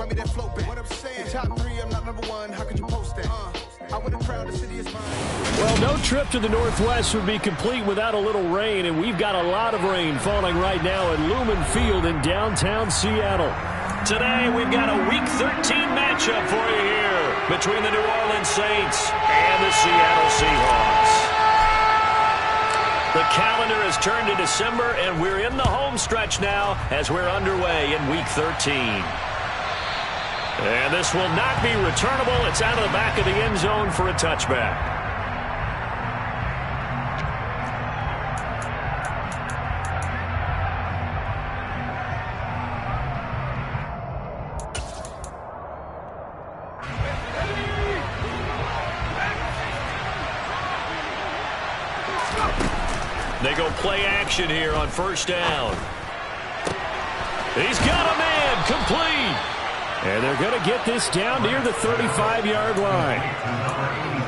run me that float back. What I'm saying, top 3, I'm not number 1. How could you post that? I would have proud the city is mine. Well, no trip to the Northwest would be complete without a little rain, and we've got a lot of rain falling right now at Lumen Field in downtown Seattle. Today, we've got a Week 13 matchup for you here between the New Orleans Saints and the Seattle Seahawks. The calendar has turned to December, and we're in the home stretch now as we're underway in Week 13. And this will not be returnable. It's out of the back of the end zone for a touchback. They go play action here on first down. He's got a man, complete. And they're going to get this down near the 35-yard line.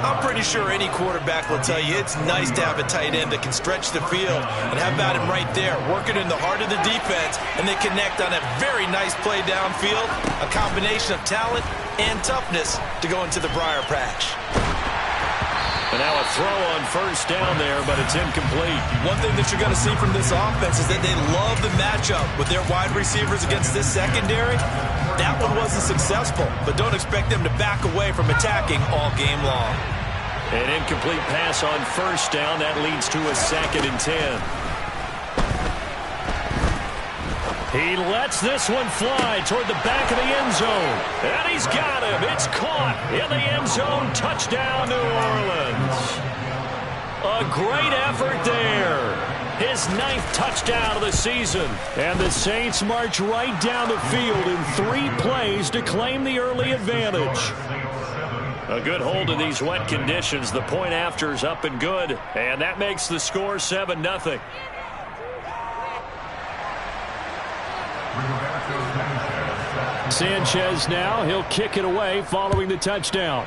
I'm pretty sure any quarterback will tell you it's nice to have a tight end that can stretch the field. And how about him right there, working in the heart of the defense, and they connect on a very nice play downfield, a combination of talent and toughness to go into the briar patch. And now a throw on first down there, but it's incomplete. One thing that you're going to see from this offense is that they love the matchup with their wide receivers against this secondary. That one wasn't successful, but don't expect them to back away from attacking all game long. An incomplete pass on first down. That leads to a 2nd and 10. He lets this one fly toward the back of the end zone. And he's got him. It's caught in the end zone. Touchdown, New Orleans. A great effort there. His 9th touchdown of the season. And the Saints march right down the field in 3 plays to claim the early advantage. A good hold in these wet conditions. The point after is up and good. And that makes the score 7-0. Sanchez now. He'll kick it away following the touchdown.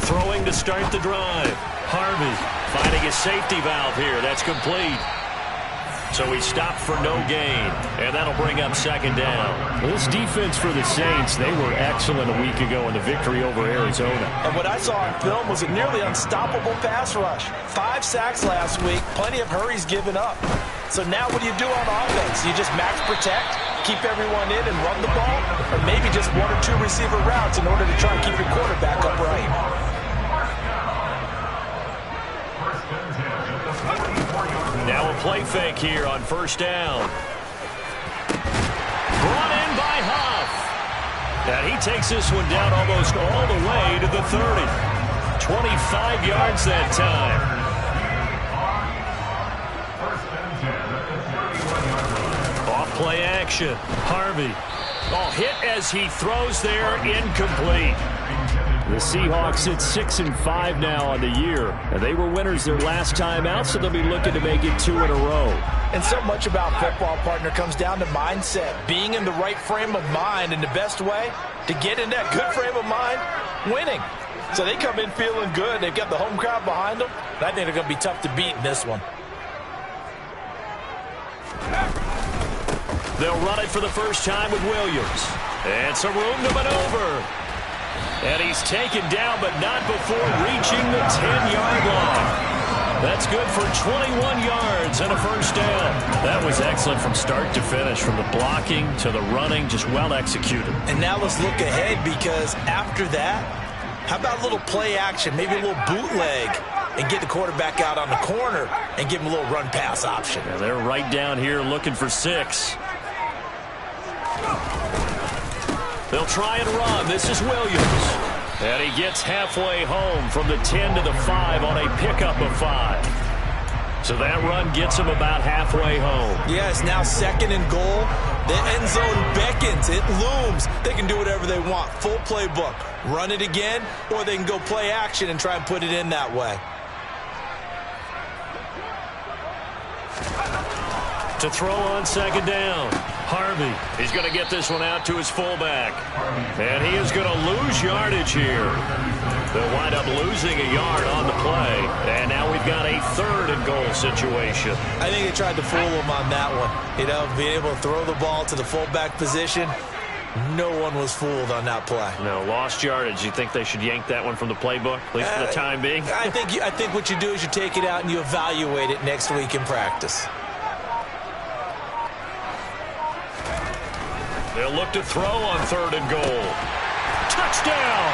Throwing to start the drive. Harvey finding a safety valve here. That's complete. So he stopped for no gain. And that'll bring up 2nd down. This defense for the Saints, they were excellent a week ago in the victory over Arizona. And what I saw on film was a nearly unstoppable pass rush. 5 sacks last week. Plenty of hurries given up. So now what do you do on offense? You just max protect, keep everyone in and run the ball? Or maybe just 1 or 2 receiver routes in order to try and keep your quarterback upright? Now a play fake here on first down. Brought in by Huff. And he takes this one down almost all the way to the 30. 25 yards that time. Off play action. Harvey. Oh, hit as he throws there, incomplete. The Seahawks sit 6-5 now on the year. And they were winners their last time out, so they'll be looking to make it 2 in a row. And so much about football, partner, comes down to mindset. Being in the right frame of mind, and the best way to get in that good frame of mind, winning. So they come in feeling good. They've got the home crowd behind them. And I think they're going to be tough to beat in this one. They'll run it for the first time with Williams. And some room to maneuver. And he's taken down, but not before reaching the 10-yard line. That's good for 21 yards and a first down. That was excellent from start to finish, from the blocking to the running, just well executed. And now let's look ahead, because after that, how about a little play action, maybe a little bootleg, and get the quarterback out on the corner and give him a little run-pass option. Yeah, they're right down here looking for 6. They'll try and run. This is Williams. And he gets halfway home from the 10 to the 5 on a pickup of 5. So that run gets him about halfway home. Yeah, it's now 2nd and goal. The end zone beckons. It looms. They can do whatever they want. Full playbook. Run it again, or they can go play action and try and put it in that way. To throw on 2nd down. Harvey. He's going to get this one out to his fullback. And he is going to lose yardage here. They'll wind up losing a yard on the play. And now we've got a 3rd and goal situation. I think they tried to fool him on that one. You know, being able to throw the ball to the fullback position. No one was fooled on that play. No, lost yardage. You think they should yank that one from the playbook, at least for the time being? I think what you do is you take it out and you evaluate it next week in practice. They'll look to throw on 3rd and goal. Touchdown!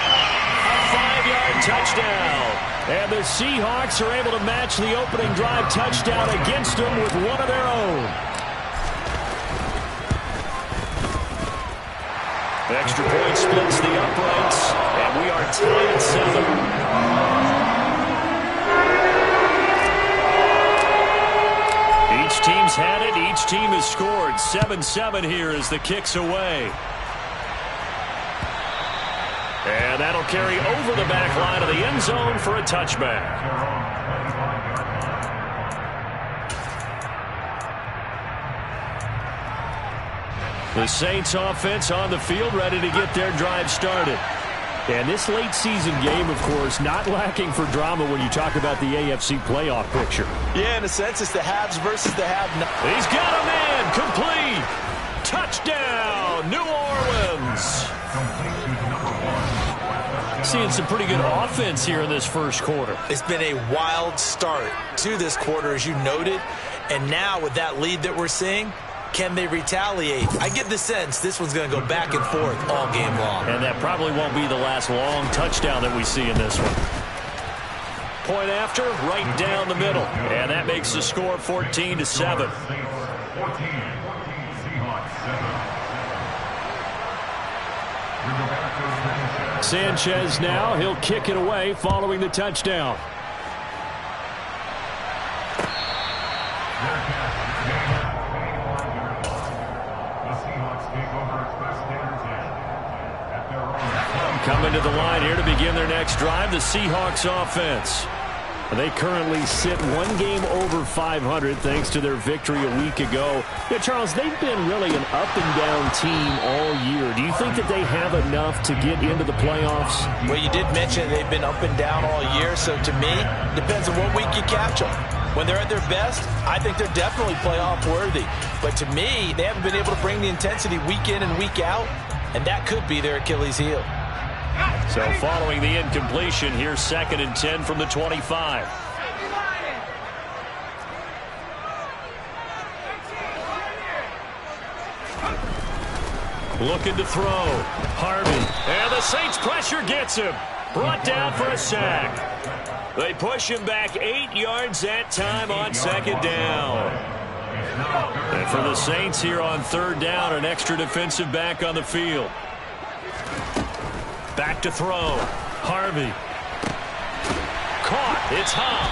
A 5-yard touchdown. And the Seahawks are able to match the opening drive touchdown against them with one of their own. Extra point splits the uprights, and we are tied at 7. Each team's had it. Each team has scored. 7-7 here as the kick's away. And that'll carry over the back line of the end zone for a touchback. The Saints offense on the field ready to get their drive started. And this late season game, of course, not lacking for drama when you talk about the AFC playoff picture. Yeah, in a sense, it's the haves versus the have-not. He's got a man, complete. Touchdown, New Orleans. Seeing some pretty good offense here in this first quarter. It's been a wild start to this quarter, as you noted. And now with that lead that we're seeing, can they retaliate? I get the sense this one's going to go back and forth all game long. And that probably won't be the last long touchdown that we see in this one. Point after, right down the middle. And that makes the score 14-7. Sanchez now, he'll kick it away following the touchdown. Coming to the line here to begin their next drive, the Seahawks offense. They currently sit one game over 500 thanks to their victory a week ago. Yeah, Charles, they've been really an up-and-down team all year. Do you think that they have enough to get into the playoffs? Well, you did mention they've been up and down all year, so to me, depends on what week you catch them. When they're at their best, I think they're definitely playoff worthy. But to me, they haven't been able to bring the intensity week in and week out, and that could be their Achilles heel. So following the incompletion, here's 2nd and 10 from the 25. Looking to throw. Harvey. And the Saints pressure gets him. Brought down for a sack. They push him back 8 yards that time on 2nd down. And for the Saints here on 3rd down, an extra defensive back on the field. Back to throw. Harvey. Caught. It's Huff.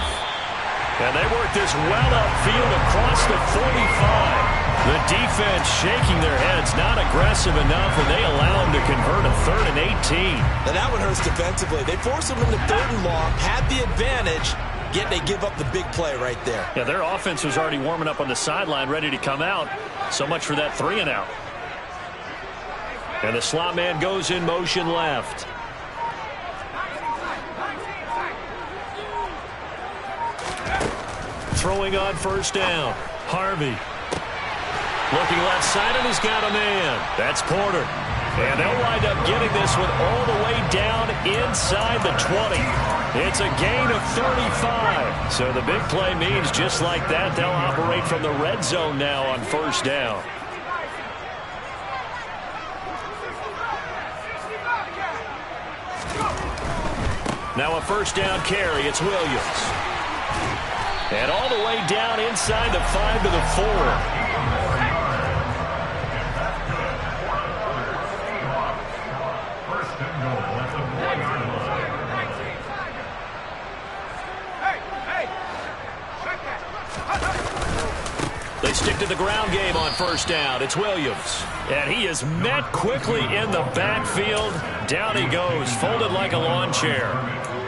And they work this well upfield across the 45. The defense shaking their heads, not aggressive enough, and they allow them to convert a 3rd and 18. Now that one hurts defensively. They force them into 3rd and long, had the advantage, yet they give up the big play right there. Yeah, their offense was already warming up on the sideline, ready to come out. So much for that 3 and out. And the slot man goes in motion left. Throwing on 1st down. Harvey. Looking left side, and he's got a man. That's Porter. And they'll wind up getting this one all the way down inside the 20. It's a gain of 35. So the big play means just like that, they'll operate from the red zone now on 1st down. Now a 1st down carry. It's Williams. And all the way down inside the 5 to the 4. stick to the ground game on first down. It's Williams. And he is met quickly in the backfield. Down he goes, folded like a lawn chair.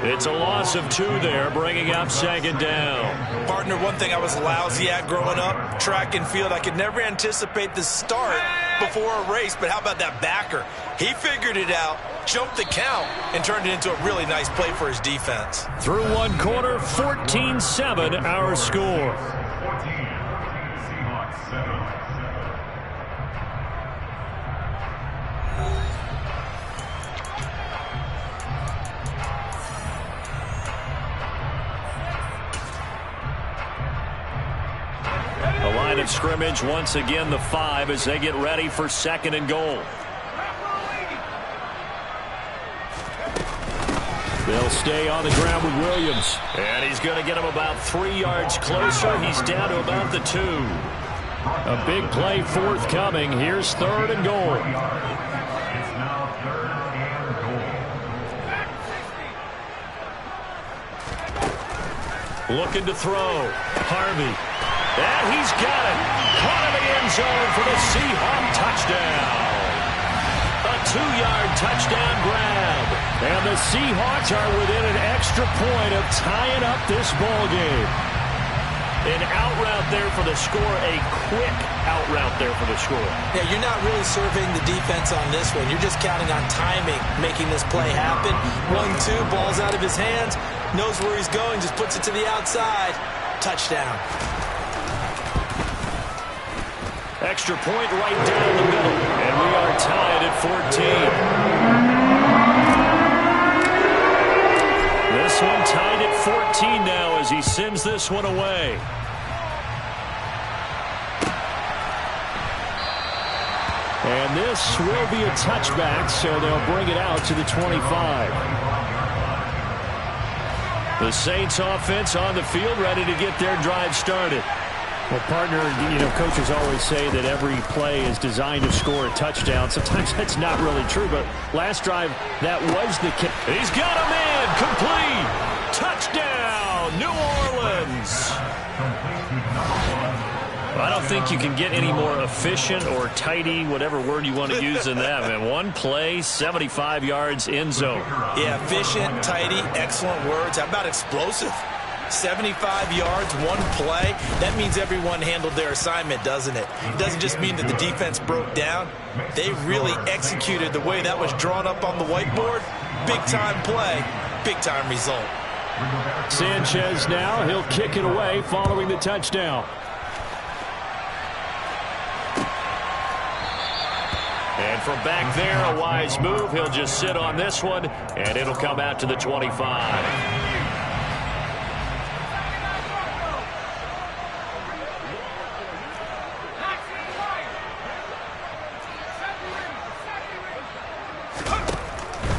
It's a loss of 2 there, bringing up second down. Partner, one thing I was lousy at growing up, track and field. I could never anticipate the start before a race, but how about that backer? He figured it out, jumped the count, and turned it into a really nice play for his defense. Through one quarter, 14-7 our score. The line of scrimmage once again the 5 as they get ready for second and goal. They'll stay on the ground with Williams. And he's going to get him about 3 yards closer. He's down to about the 2. A big play forthcoming. Here's third and goal. Looking to throw. Harvey. And he's got it. Caught in the end zone for the Seahawk touchdown. A 2-yard touchdown grab. And the Seahawks are within an extra point of tying up this ball game. An out route there for the score. A quick out route there for the score. Yeah, you're not really surveying the defense on this one. You're just counting on timing, making this play happen. 1-2, ball's out of his hands. Knows where he's going, just puts it to the outside. Touchdown. Extra point right down the middle. And we are tied at 14. This one tied at 14 now as he sends this one away. And this will be a touchback, so they'll bring it out to the 25. The Saints offense on the field ready to get their drive started. Well, partner, coaches always say that every play is designed to score a touchdown. Sometimes that's not really true, but last drive, that was the case. He's got a man, complete. Touchdown, New Orleans. I don't think you can get any more efficient or tidy, whatever word you want to use in that, man. One play, 75 yards, end zone. Yeah, efficient, tidy, excellent words. How about explosive? 75 yards, one play. That means everyone handled their assignment, doesn't it? It doesn't just mean that the defense broke down. They really executed the way that was drawn up on the whiteboard. Big-time play, big-time result. Sanchez now, he'll kick it away following the touchdown. And from back there, a wise move. He'll just sit on this one, and it'll come out to the 25.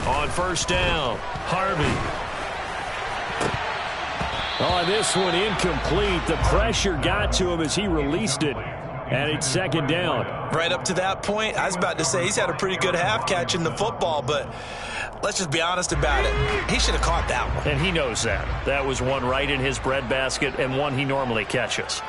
On first down, Harvey. On this one, incomplete. The pressure got to him as he released it. And it's second down. Right up to that point, I was about to say he's had a pretty good half catching the football, but let's just be honest about it. He should have caught that one. And he knows that. That was one right in his breadbasket and one he normally catches.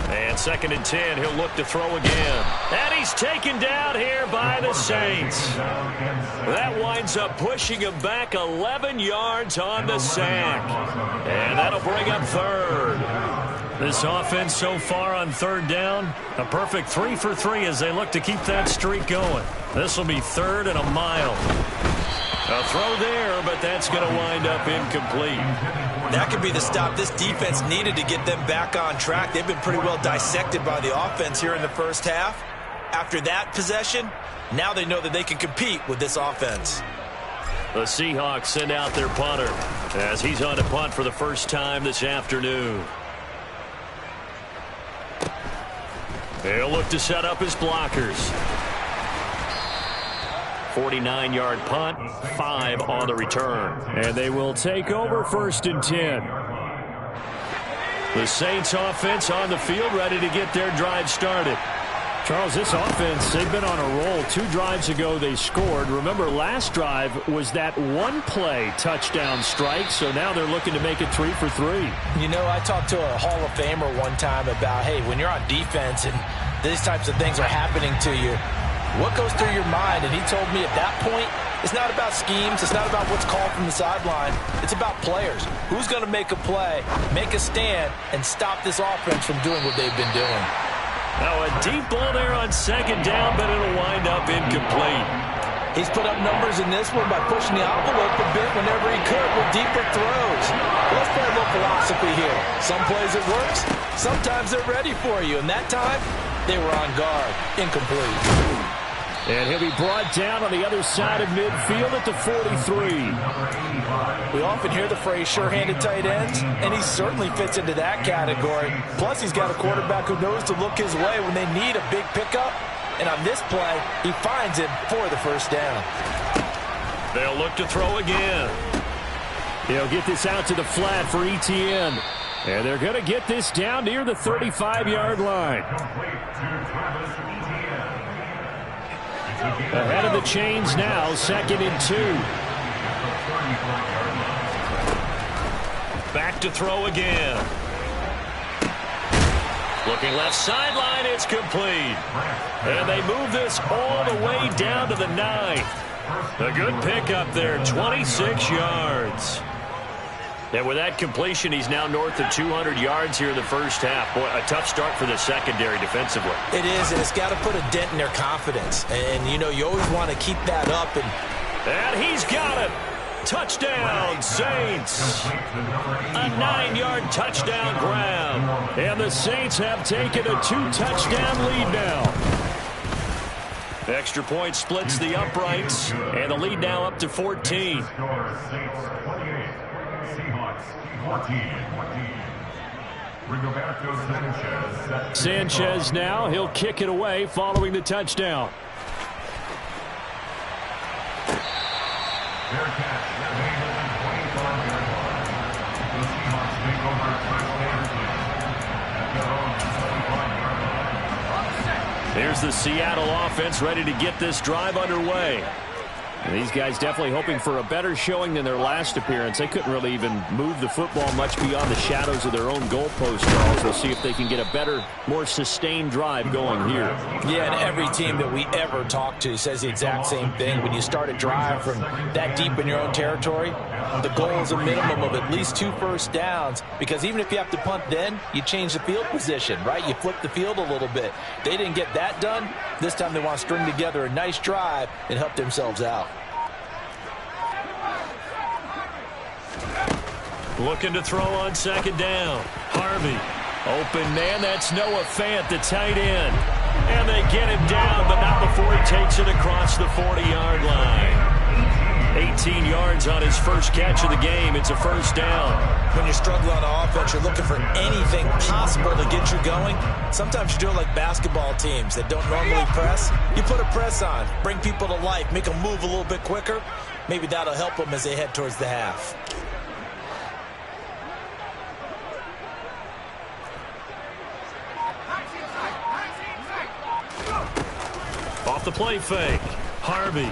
And second and 10, he'll look to throw again. And he's taken down here by the Saints. That winds up pushing him back 11 yards on the sack. And that'll bring up third. This offense so far on third down, a perfect 3 for 3 as they look to keep that streak going. This will be third and a mile. A throw there, but that's going to wind up incomplete. That could be the stop this defense needed to get them back on track. They've been pretty well dissected by the offense here in the first half. After that possession, now they know that they can compete with this offense. The Seahawks send out their punter as he's on to punt for the first time this afternoon. He'll look to set up his blockers. 49-yard punt, 5 on the return. And they will take over first and 10. The Saints offense on the field ready to get their drive started. Charles, this offense, they've been on a roll. 2 drives ago they scored. Remember, last drive was that one-play touchdown strike, so now they're looking to make it 3 for 3. You know, I talked to a Hall of Famer one time about, hey, when you're on defense and these types of things are happening to you, what goes through your mind? And he told me at that point, it's not about schemes. It's not about what's called from the sideline. It's about players. Who's going to make a play, make a stand, and stop this offense from doing what they've been doing? Now a deep ball there on second down, but it'll wind up incomplete. He's put up numbers in this one by pushing the envelope a bit whenever he could with deeper throws. Let's play a little philosophy here. Some plays it works. Sometimes they're ready for you. And that time, they were on guard. Incomplete. And he'll be brought down on the other side of midfield at the 43. We often hear the phrase sure-handed tight ends, and he certainly fits into that category. Plus, he's got a quarterback who knows to look his way when they need a big pickup. And on this play, he finds him for the first down. They'll look to throw again. He'll get this out to the flat for Etienne. And they're going to get this down near the 35-yard line. Ahead of the chains now, 2nd and 2. Back to throw again. Looking left sideline, it's complete. And they move this all the way down to the 9. A good pickup there, 26 yards. And with that completion, he's now north of 200 yards here in the first half. Boy, a tough start for the secondary defensively. It is, and it's got to put a dent in their confidence. And, you know, you always want to keep that up. And he's got it. Touchdown, Saints. A 9-yard touchdown grab. And the Saints have taken a 2-touchdown lead now. Extra point splits the uprights. And the lead now up to 14. Sanchez now, he'll kick it away following the touchdown. Here's the Seattle offense ready to get this drive underway. And these guys definitely hoping for a better showing than their last appearance. They couldn't really even move the football much beyond the shadows of their own goalpost, Charles. We'll see if they can get a better, more sustained drive going here. Yeah, and every team that we ever talk to says the exact same thing. When you start a drive from that deep in your own territory, the goal is a minimum of at least 2 first downs, because even if you have to punt then, you change the field position, right? You flip the field a little bit. They didn't get that done. This time they want to string together a nice drive and help themselves out. Looking to throw on second down. Harvey. Open man, that's Noah Fant, the tight end. And they get him down, but not before he takes it across the 40-yard line. 18 yards on his first catch of the game. It's a first down. When you're struggling on offense, you're looking for anything possible to get you going. Sometimes you do it like basketball teams that don't normally press. You put a press on, bring people to life, make them move a little bit quicker. Maybe that'll help them as they head towards the half. Off the play fake. Harvey.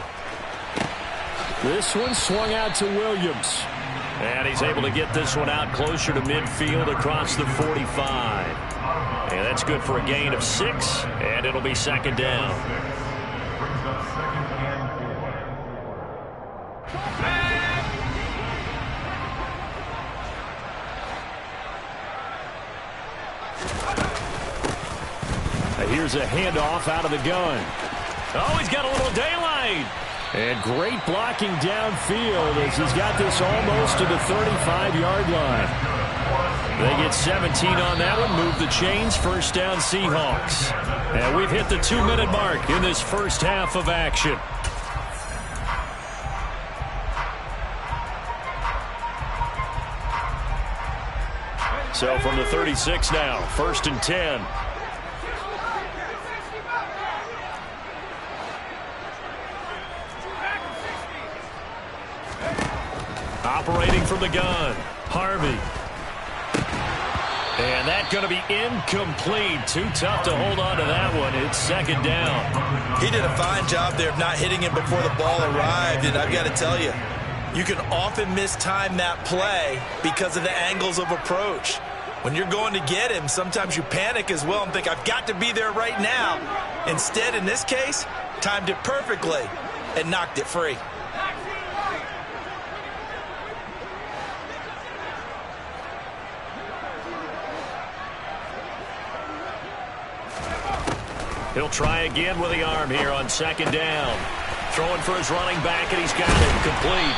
This one swung out to Williams. And he's able to get this one out closer to midfield across the 45. And that's good for a gain of 6, and it'll be second down. Here's a handoff out of the gun. Oh, he's got a little daylight. And great blocking downfield as he's got this almost to the 35-yard line. They get 17 on that one, move the chains, first down Seahawks. And we've hit the 2-minute mark in this first half of action. So from the 36 now, 1st and 10. Operating from the gun, Harvey. And that's going to be incomplete. Too tough to hold on to that one. It's second down. He did a fine job there of not hitting him before the ball arrived, and I've got to tell you, you can often mistime that play because of the angles of approach. When you're going to get him, sometimes you panic as well and think, I've got to be there right now. Instead, in this case, timed it perfectly and knocked it free. He'll try again with the arm here on second down. Throwing for his running back, and he's got it complete.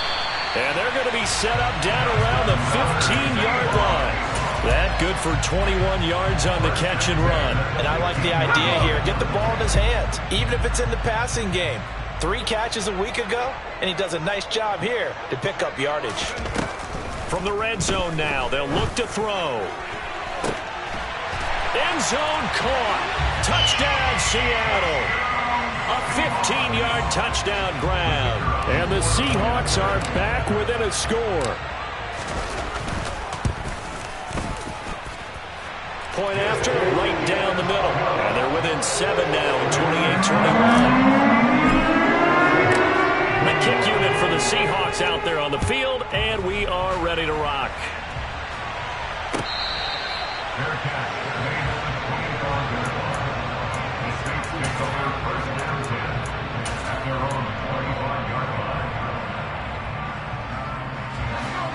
And they're going to be set up down around the 15-yard line. That good for 21 yards on the catch and run. And I like the idea here. Get the ball in his hands, even if it's in the passing game. 3 catches a week ago, and he does a nice job here to pick up yardage. From the red zone now, they'll look to throw. End zone caught. Touchdown, Seattle. A 15-yard touchdown grab. And the Seahawks are back within a score. Point after, right down the middle. And they're within 7 now, 28-21. The kick unit for the Seahawks out there on the field, and we are ready to rock.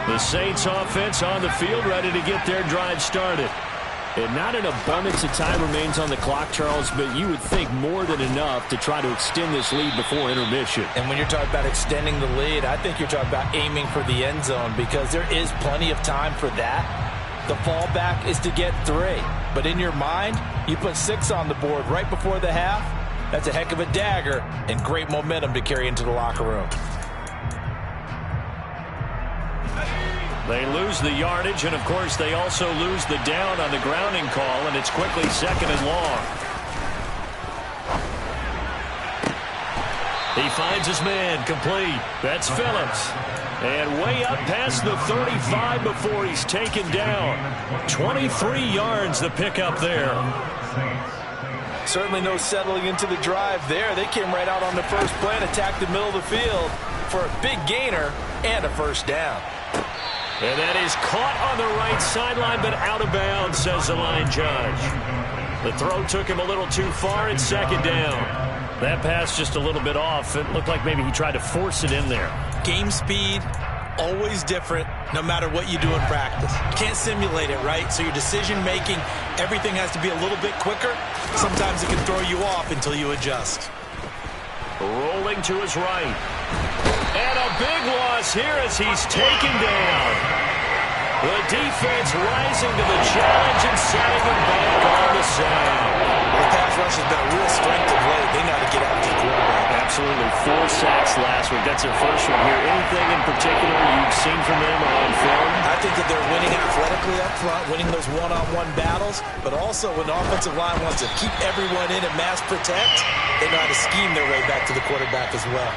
The Saints offense on the field, ready to get their drive started. And not an abundance of time remains on the clock, Charles, but you would think more than enough to try to extend this lead before intermission. And when you're talking about extending the lead, I think you're talking about aiming for the end zone because there is plenty of time for that. The fallback is to get 3. But in your mind, you put 6 on the board right before the half. That's a heck of a dagger and great momentum to carry into the locker room. They lose the yardage, and, of course, they also lose the down on the grounding call, and it's quickly second and long. He finds his man complete. That's Phillips. And way up past the 35 before he's taken down. 23 yards the pickup there. Certainly no settling into the drive there. They came right out on the first play and attacked the middle of the field for a big gainer and a first down. And that is caught on the right sideline, but out of bounds, says the line judge. The throw took him a little too far. It's second down. That pass just a little bit off. It looked like maybe he tried to force it in there. Game speed, always different, no matter what you do in practice. You can't simulate it, right? So your decision-making, everything has to be a little bit quicker. Sometimes it can throw you off until you adjust. Rolling to his right. And a big loss here as he's taken down. The defense rising to the challenge and setting him back on the side. The pass rush has been a real strength of late. They know how to get after the quarterback. Absolutely. 4 sacks last week. That's their first one here. Anything in particular you've seen from them on film? I think that they're winning athletically up front, winning those one-on-one battles, but also when the offensive line wants to keep everyone in and mass protect, they know how to scheme their way back to the quarterback as well.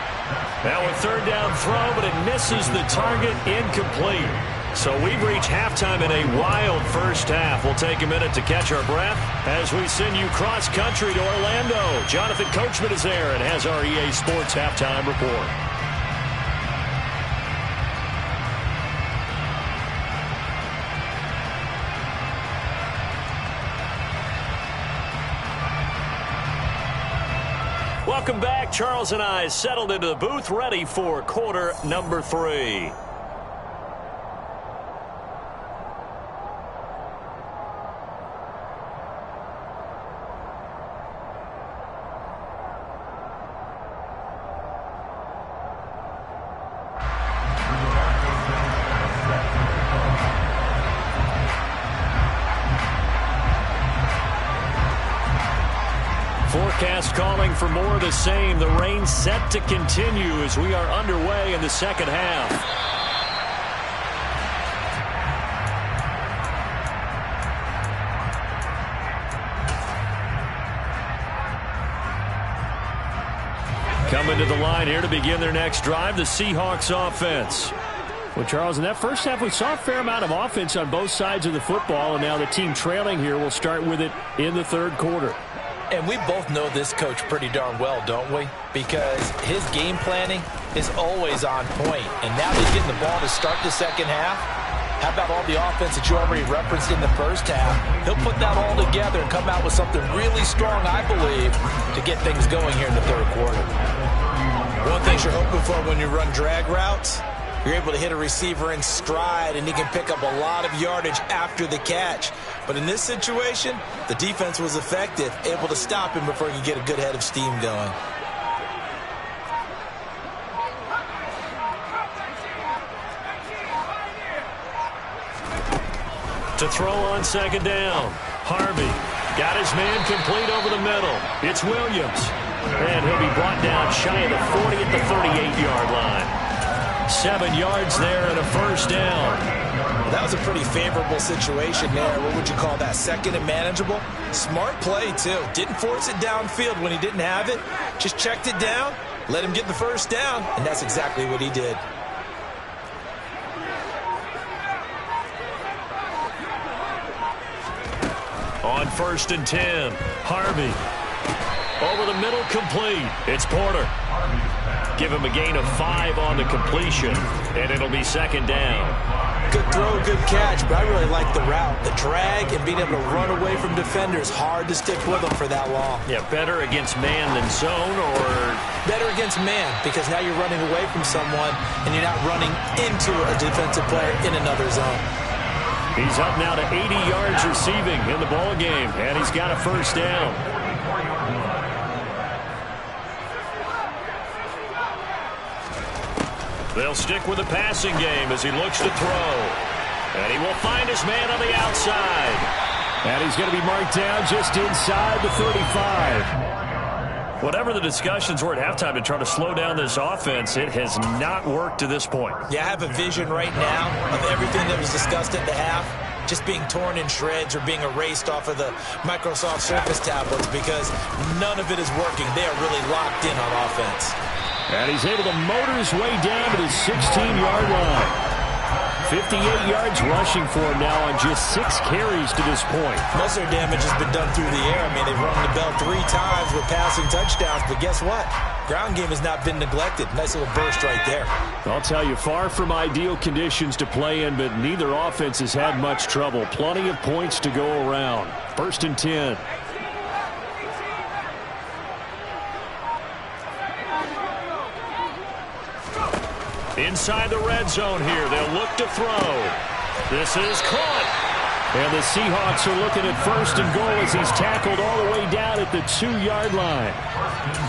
Now a third down throw, but it misses the target, incomplete. So we've reached halftime in a wild first half. We'll take a minute to catch our breath as we send you cross-country to Orlando. Jonathan Coachman is there and has our EA Sports Halftime Report. Welcome back. Charles and I settled into the booth, ready for quarter number 3. Forecast calling for more of the same. The rain set to continue as we are underway in the second half. Coming to the line here to begin their next drive, the Seahawks offense. Well, Charles, in that first half, we saw a fair amount of offense on both sides of the football, and now the team trailing here will start with it in the third quarter. And we both know this coach pretty darn well, don't we? Because his game planning is always on point. And now he's getting the ball to start the second half. How about all the offense that you already referenced in the first half? He'll put that all together and come out with something really strong, I believe, to get things going here in the third quarter. One thing you're hoping for when you run drag routes, you're able to hit a receiver in stride, and he can pick up a lot of yardage after the catch. But in this situation, the defense was effective, able to stop him before he could get a good head of steam going. To throw on second down, Harvey got his man complete over the middle. It's Williams. And he'll be brought down shy of the 40 at the 38-yard line. 7 yards there and a first down. That was a pretty favorable situation there. What would you call that? Second and manageable? Smart play, too. Didn't force it downfield when he didn't have it. Just checked it down, let him get the first down, and that's exactly what he did. On 1st and 10, Harvey. Over the middle, complete. It's Porter. Give him a gain of 5 on the completion, and it'll be second down. Good throw, good catch, but I really like the route. The drag and being able to run away from defenders, hard to stick with them for that long. Yeah, better against man than zone, or? Better against man, because now you're running away from someone, and you're not running into a defensive player in another zone. He's up now to 80 yards receiving in the ball game, and he's got a first down. They'll stick with the passing game as he looks to throw. And he will find his man on the outside. And he's going to be marked down just inside the 35. Whatever the discussions were at halftime to try to slow down this offense, it has not worked to this point. Yeah, I have a vision right now of everything that was discussed at the half just being torn in shreds or being erased off of the Microsoft Surface tablets because none of it is working. They are really locked in on offense. And he's able to motor his way down to the 16-yard line. 58 yards rushing for him now on just 6 carries to this point. Most of their damage has been done through the air. I mean, they've rung the bell 3 times with passing touchdowns, but guess what? Ground game has not been neglected. Nice little burst right there. I'll tell you, far from ideal conditions to play in, but neither offense has had much trouble. Plenty of points to go around. 1st and 10. Inside the red zone here. They'll look to throw. This is caught. And the Seahawks are looking at 1st and goal as he's tackled all the way down at the 2-yard line.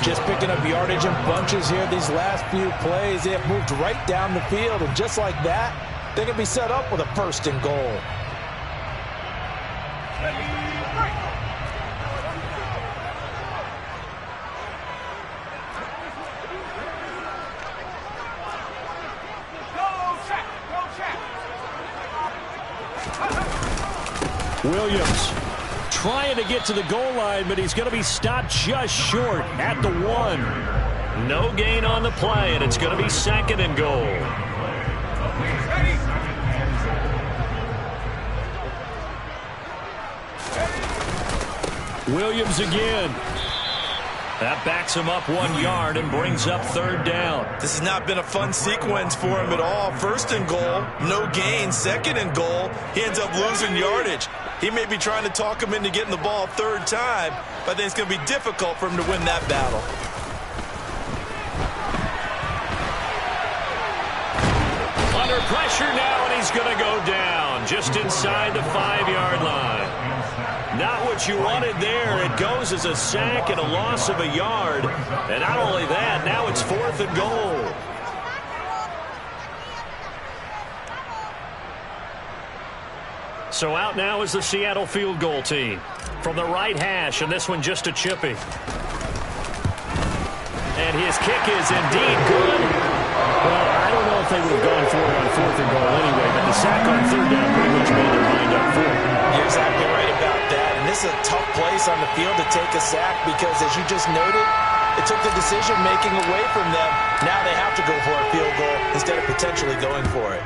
Just picking up yardage in bunches here. These last few plays, they have moved right down the field. And just like that, they're going to be set up with a 1st and goal. Williams trying to get to the goal line, but he's going to be stopped just short at the 1. No gain on the play, and it's going to be 2nd and goal. Williams again. That backs him up 1 yard and brings up 3rd down. This has not been a fun sequence for him at all. 1st and goal, no gain. 2nd and goal, he ends up losing yardage. He may be trying to talk him into getting the ball 3rd time, but I think it's going to be difficult for him to win that battle. Under pressure now, and he's going to go down just inside the 5-yard line. Not what you wanted there. It goes as a sack and a loss of a yard. And not only that, now it's 4th and goal. So out now is the Seattle field goal team. From the right hash, and this one just a chippy. And his kick is indeed good. Well, I don't know if they would have gone for it on 4th and goal anyway, but the sack on 3rd down pretty much made their mind up for it. You're exactly right about that. And this is a tough place on the field to take a sack because, as you just noted, It took the decision-making away from them. Now they have to go for a field goal instead of potentially going for it.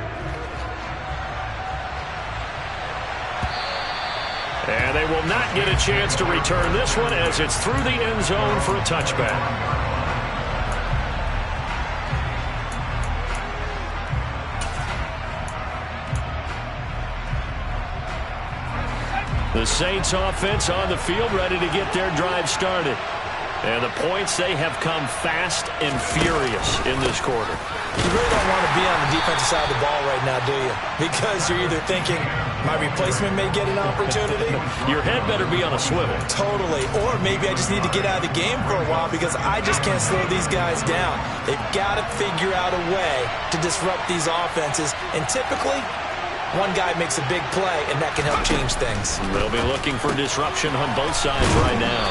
And they will not get a chance to return this one as it's through the end zone for a touchback. The Saints offense on the field ready to get their drive started. And the points, they have come fast and furious in this quarter. You really don't want to be on the defensive side of the ball right now, do you? Because you're either thinking, my replacement may get an opportunity. Your head better be on a swivel. Totally. Or maybe I just need to get out of the game for a while because I just can't slow these guys down. They've got to figure out a way to disrupt these offenses. And typically, one guy makes a big play, and that can help change things. They'll be looking for disruption on both sides right now.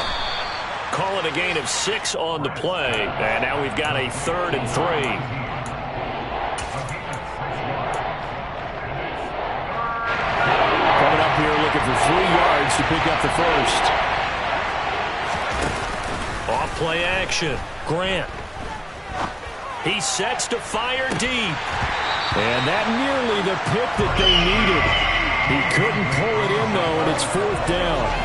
Call it a gain of 6 on the play. And now we've got a 3rd and 3. Coming up here looking for 3 yards to pick up the first. Off play action. Grant. He sets to fire deep. And that nearly the pick that they needed. He couldn't pull it in, though, and it's 4th down.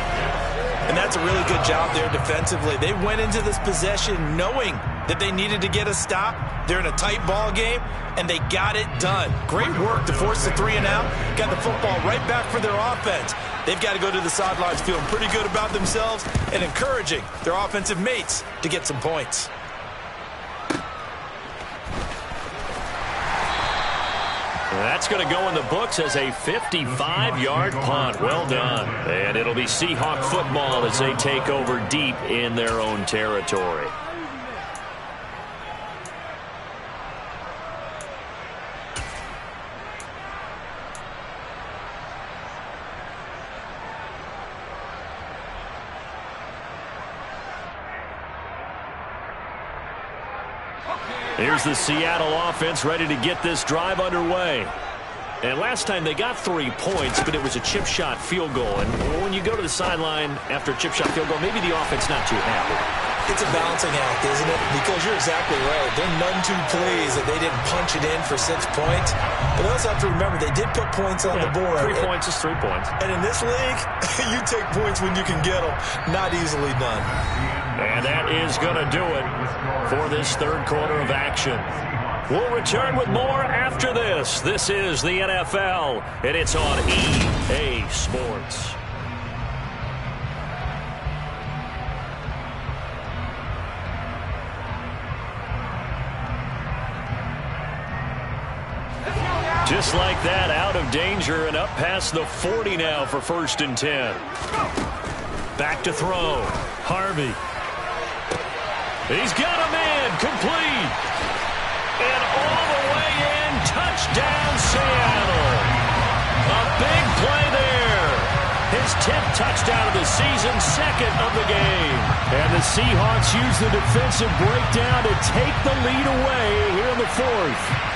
And that's a really good job there defensively. They went into this possession knowing that they needed to get a stop. They're in a tight ball game, and they got it done. Great work to force the 3 and out. Got the football right back for their offense. They've got to go to the sidelines feeling pretty good about themselves and encouraging their offensive mates to get some points. That's going to go in the books as a 55-yard punt. Well done. And it'll be Seahawk football as they take over deep in their own territory. Here's the Seattle offense ready to get this drive underway. And last time they got 3 points, but it was a chip shot field goal. And when you go to the sideline after a chip shot field goal, maybe the offense not too happy. It's a balancing act, isn't it? Because you're exactly right. They're none too pleased that they didn't punch it in for 6 points. But they also have to remember they did put points on the board. 3 points is 3 points. And in this league, you take points when you can get them. Not easily done. And that is going to do it for this 3rd quarter of action. We'll return with more after this. This is the NFL, and it's on EA Sports. Just like that, out of danger and up past the 40 now for 1st and 10. Back to throw. Harvey. He's got a man, complete. And all the way in, touchdown Seattle. A big play there. His 10th touchdown of the season, 2nd of the game. And the Seahawks use the defensive breakdown to take the lead away here in the 4th.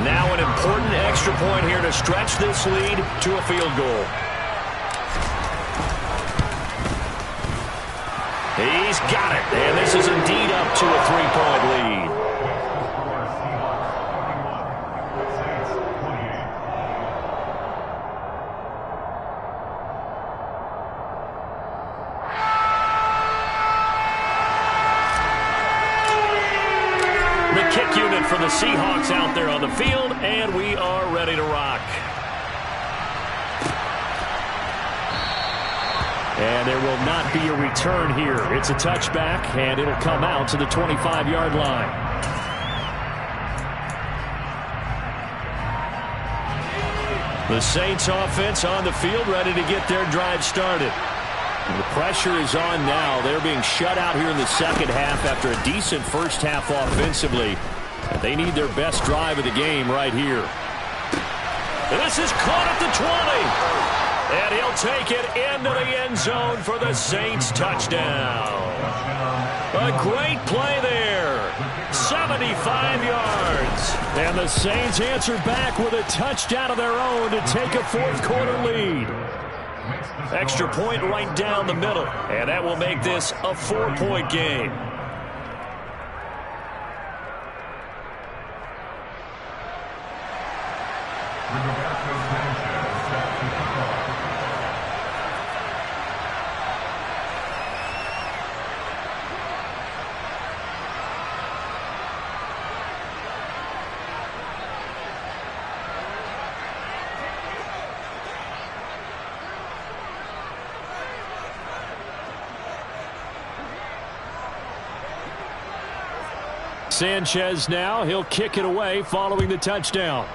Now an important extra point here to stretch this lead to a field goal. He's got it, and this is indeed up to a 3-point lead. Kick unit for the Seahawks out there on the field, and we are ready to rock. And there will not be a return here. It's a touchback, and it'll come out to the 25-yard line. The Saints offense on the field ready to get their drive started. And the pressure is on now. They're being shut out here in the second half after a decent first half offensively. And they need their best drive of the game right here. And this is caught at the 20. And he'll take it into the end zone for the Saints touchdown. A great play there. 75 yards. And the Saints answer back with a touchdown of their own to take a fourth-quarter lead. Extra point right down the middle, and that will make this a 4-point game. Sanchez now. He'll kick it away following the touchdown.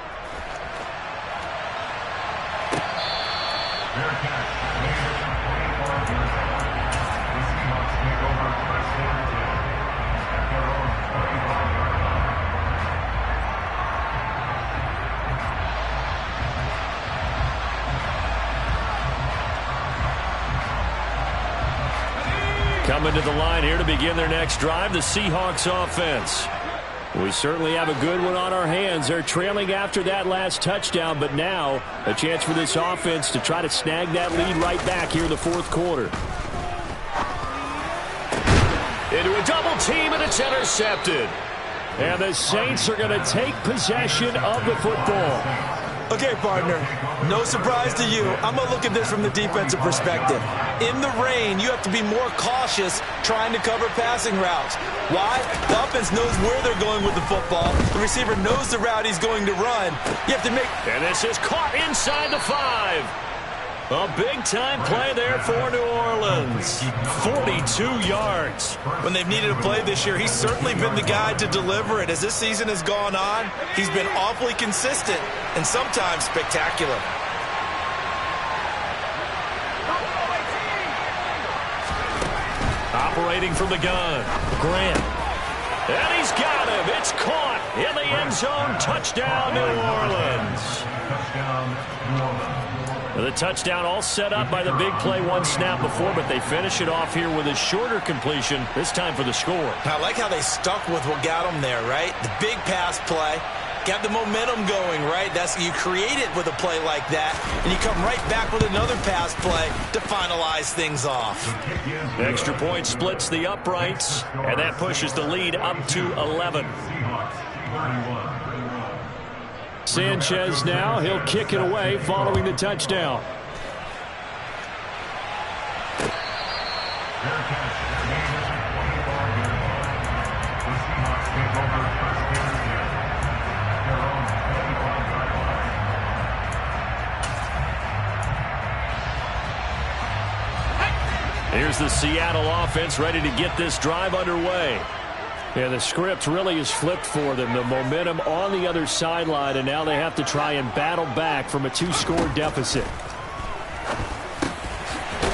Coming to the line here to begin their next drive, the Seahawks offense. We certainly have a good one on our hands. They're trailing after that last touchdown, but now a chance for this offense to try to snag that lead right back here in the fourth quarter. Into a double team, and it's intercepted. And the Saints are going to take possession of the football. Okay, partner, no surprise to you. I'm going to look at this from the defensive perspective. In the rain, you have to be more cautious trying to cover passing routes. Why? The offense knows where they're going with the football. The receiver knows the route he's going to run. You have to make... And this is caught inside the 5. A big-time play there for New Orleans. 42 yards. When they've needed a play this year, he's certainly been the guy to deliver it. As this season has gone on, he's been awfully consistent and sometimes spectacular. Operating from the gun, Grant. And he's got him. It's caught in the end zone. Touchdown, New Orleans. The touchdown all set up by the big play one snap before, but they finish it off here with a shorter completion, this time for the score. I like how they stuck with what got them there, right? The big pass play. Got the momentum going, right? You create it with a play like that, and you come right back with another pass play to finalize things off. Extra point splits the uprights, and that pushes the lead up to 11. Sanchez now. He'll kick it away following the touchdown. Here's the Seattle offense ready to get this drive underway. Yeah, the script really is flipped for them. The momentum on the other sideline, and now they have to try and battle back from a 2-score deficit.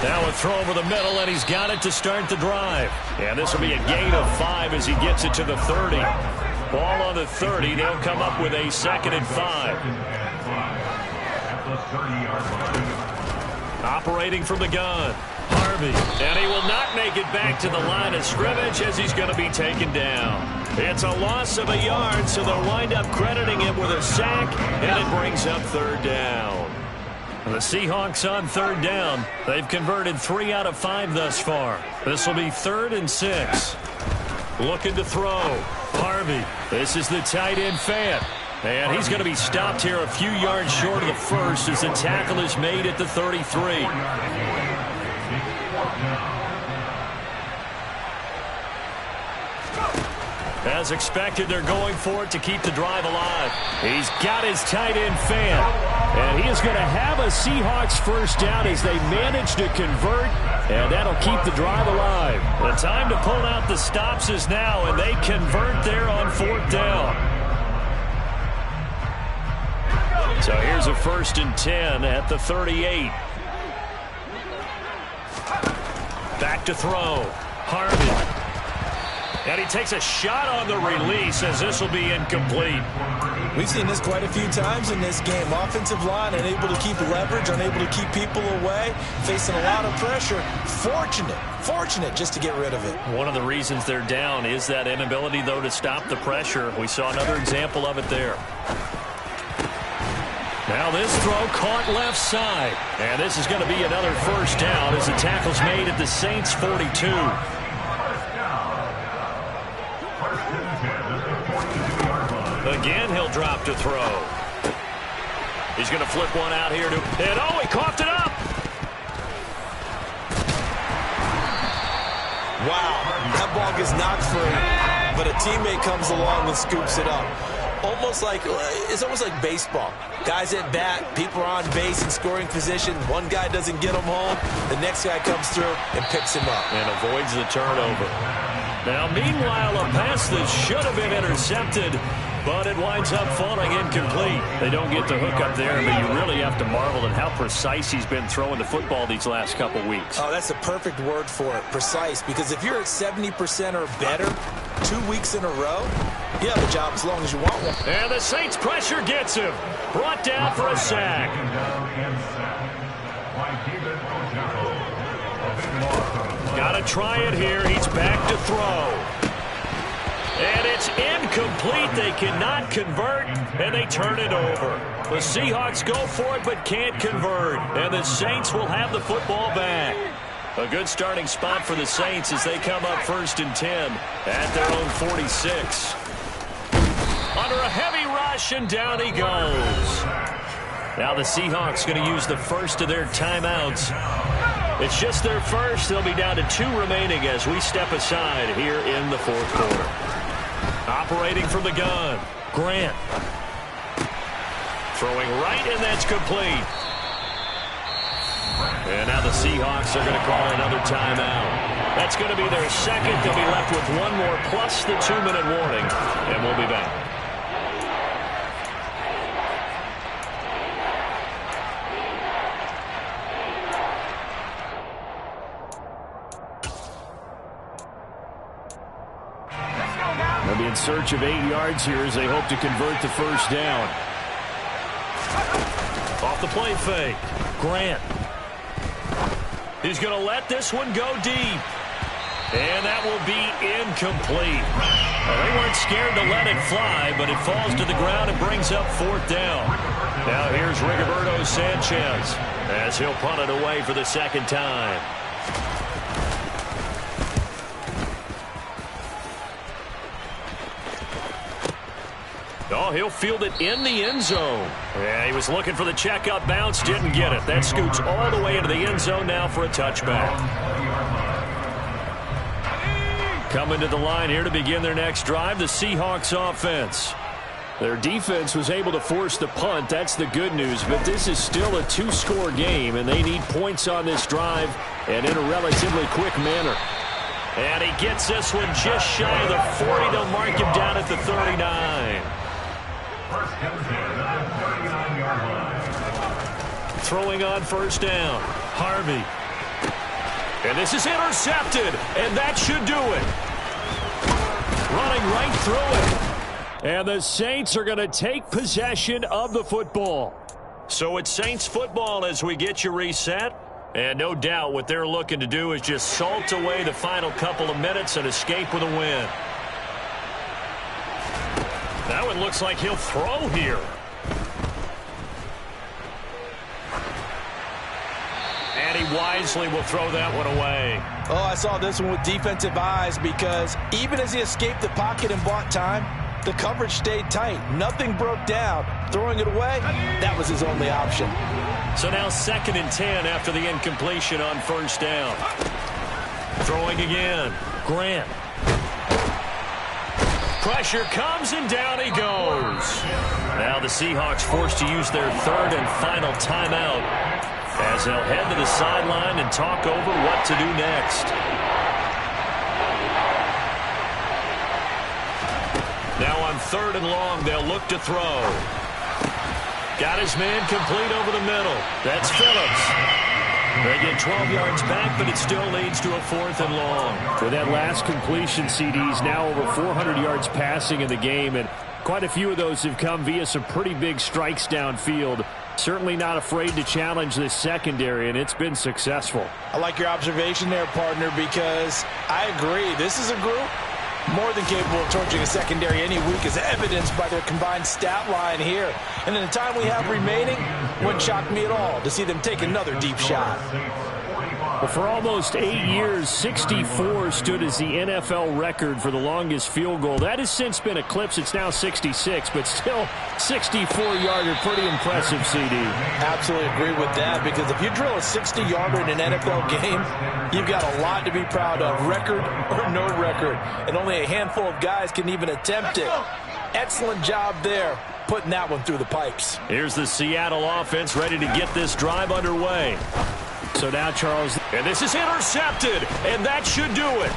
Now a throw over the middle, and he's got it to start the drive. And this will be a gain of 5 as he gets it to the 30. Ball on the 30. They'll come up with a 2nd and 5. Operating from the gun, Harvey. And he will not make it back to the line of scrimmage as he's going to be taken down. It's a loss of a yard, so they'll wind up crediting him with a sack, and it brings up 3rd down. The Seahawks on 3rd down. They've converted 3 out of 5 thus far. This will be 3rd and 6. Looking to throw. Harvey. This is the tight end Fant. And he's going to be stopped here a few yards short of the first as the tackle is made at the 33. As expected, they're going for it to keep the drive alive. He's got his tight end Fant. And he is going to have a Seahawks 1st down as they manage to convert. And that'll keep the drive alive. The time to pull out the stops is now, and they convert there on 4th down. So here's a 1st and 10 at the 38. Back to throw. Harvey. And he takes a shot on the release as this will be incomplete. We've seen this quite a few times in this game. Offensive line unable to keep leverage, unable to keep people away, facing a lot of pressure. Fortunate just to get rid of it. One of the reasons they're down is that inability, though, to stop the pressure. We saw another example of it there. Now this throw caught left side. And this is going to be another first down as the tackle's made at the Saints 42. Again, he'll drop to throw. He's going to flip one out here. And oh, he coughed it up. Wow, that ball gets knocked free, but a teammate comes along and scoops it up. It's almost like baseball. Guys at bat, people are on base in scoring position. One guy doesn't get him home. The next guy comes through and picks him up. And avoids the turnover. Now, meanwhile, a pass that should have been intercepted, but it winds up falling incomplete. They don't get the hook up there, but you really have to marvel at how precise he's been throwing the football these last couple weeks. Oh, that's the perfect word for it, precise, because if you're at 70% or better 2 weeks in a row, you have a job as long as you want one. And the Saints pressure gets him. Brought down for a sack. Got to try it here. He's back to throw. And it's incomplete. They cannot convert, and they turn it over. The Seahawks go for it but can't convert, and the Saints will have the football back. A good starting spot for the Saints as they come up 1st and 10 at their own 46. Under a heavy rush, and down he goes. Now the Seahawks going to use the first of their timeouts. It's just their first. They'll be down to 2 remaining as we step aside here in the 4th quarter. Operating from the gun, Grant. Throwing right, and that's complete. And now the Seahawks are going to call another timeout. That's going to be their second. They'll be left with 1 more plus the 2-minute warning, and we'll be back. They'll be in search of 8 yards here as they hope to convert the first down. Off the play fake, Grant. He's going to let this one go deep. And that will be incomplete. Well, they weren't scared to let it fly, but it falls to the ground and brings up 4th down. Now here's Rigoberto Sanchez as he'll punt it away for the second time. Oh, he'll field it in the end zone. Yeah, he was looking for the checkup bounce, didn't get it. That scoots all the way into the end zone now for a touchback. Coming to the line here to begin their next drive, the Seahawks offense. Their defense was able to force the punt. That's the good news, but this is still a 2-score game, and they need points on this drive and in a relatively quick manner. And he gets this one just shy of the 40. They'll mark him down at the 39. Throwing on first down, Harvey. And this is intercepted, and that should do it. Running right through it. And the Saints are going to take possession of the football. So it's Saints football as we get you reset. And no doubt what they're looking to do is just salt away the final couple of minutes and escape with a win. That one looks like he'll throw here. And he wisely will throw that one away. Oh, I saw this one with defensive eyes because even as he escaped the pocket and bought time, the coverage stayed tight. Nothing broke down. Throwing it away, that was his only option. So now 2nd and 10 after the incompletion on first down. Throwing again, Grant. Pressure comes, and down he goes. Now the Seahawks forced to use their 3rd and final timeout as they'll head to the sideline and talk over what to do next. Now on 3rd and long, they'll look to throw. Got his man complete over the middle. That's Phillips. They get 12 yards back, but it still leads to a 4th and long. With that last completion, CD's now over 400 yards passing in the game, and quite a few of those have come via some pretty big strikes downfield. Certainly not afraid to challenge this secondary, and it's been successful. I like your observation there, partner, because I agree. This is a group more than capable of torching a secondary any week, as evidenced by their combined stat line here. And in the time we have remaining, wouldn't shock me at all to see them take another deep shot. Well, for almost 8 years, 64 stood as the NFL record for the longest field goal. That has since been eclipsed. It's now 66, but still 64-yarder. Pretty impressive, CD. Absolutely agree with that, because if you drill a 60-yarder in an NFL game, you've got a lot to be proud of, record or no record. And only a handful of guys can even attempt it. Excellent job there, putting that one through the pipes. Here's the Seattle offense ready to get this drive underway. So now, Charles, and this is intercepted, and that should do it.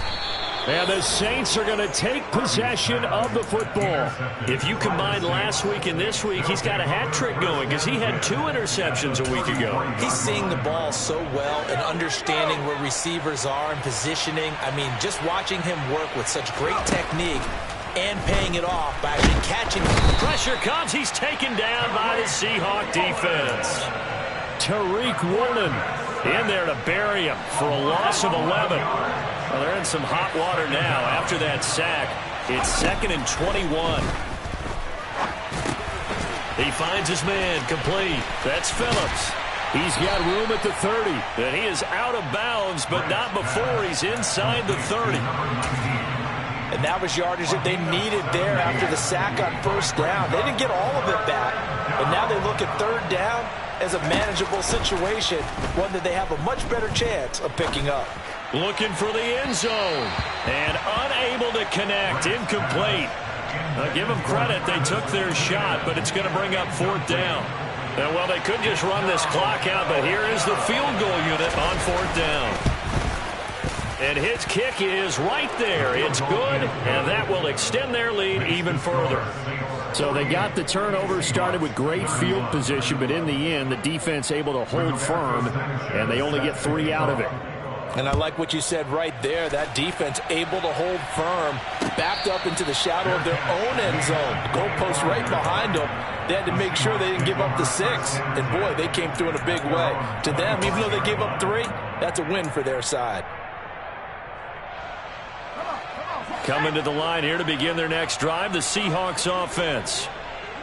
And the Saints are going to take possession of the football. If you combine last week and this week, he's got a hat trick going because he had 2 interceptions a week ago. He's seeing the ball so well and understanding where receivers are and positioning. I mean, just watching him work with such great technique and paying it off by actually catching. Pressure comes. He's taken down by the Seahawk defense. Tariq Woolen in there to bury him for a loss of 11. Well, they're in some hot water now after that sack. It's 2nd and 21. He finds his man complete. That's Phillips. He's got room at the 30. And he is out of bounds, but not before he's inside the 30. And that was yardage that they needed there after the sack on 1st down. They didn't get all of it back, but now they look at 3rd down as a manageable situation, one that they have a much better chance of picking up. Looking for the end zone, and unable to connect, incomplete. Give them credit, they took their shot, but it's going to bring up 4th down. And, well, they could just run this clock out, but here is the field goal unit on 4th down. And his kick is right there. It's good, and that will extend their lead even further. So they got the turnover, started with great field position, but in the end, the defense able to hold firm, and they only get 3 out of it. And I like what you said right there. That defense able to hold firm, backed up into the shadow of their own end zone. The goalpost right behind them. They had to make sure they didn't give up the 6. And, boy, they came through in a big way. To them, even though they gave up 3, that's a win for their side. Coming to the line here to begin their next drive, the Seahawks offense.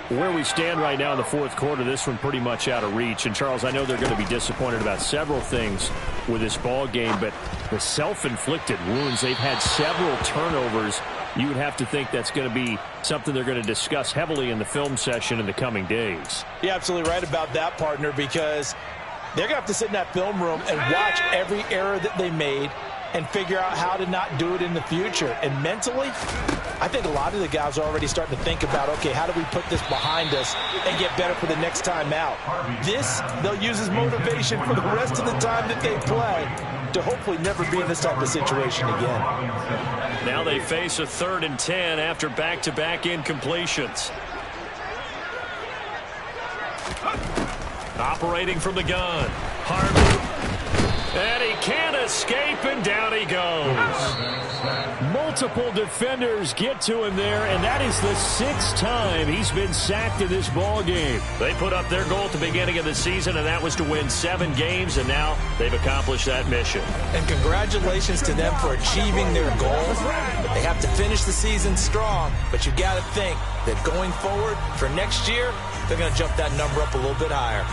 Where we stand right now in the 4th quarter, this one pretty much out of reach. And, Charles, I know they're going to be disappointed about several things with this ball game, but the self-inflicted wounds, they've had several turnovers. You would have to think that's going to be something they're going to discuss heavily in the film session in the coming days. You're absolutely right about that, partner, because they're going to have to sit in that film room and watch every error that they made and figure out how to not do it in the future. And mentally, I think a lot of the guys are already starting to think about, okay, how do we put this behind us and get better for the next time out? This, they'll use as motivation for the rest of the time that they play to hopefully never be in this type of situation again. Now they face a 3rd and 10 after back-to-back incompletions. Operating from the gun. Harvey. And he can't escape, and down he goes. Multiple defenders get to him there, and that is the 6th time he's been sacked in this ball game. They put up their goal at the beginning of the season, and that was to win 7 games, and now they've accomplished that mission. And congratulations to them for achieving their goal. They have to finish the season strong, but you got to think that going forward for next year, they're going to jump that number up a little bit higher.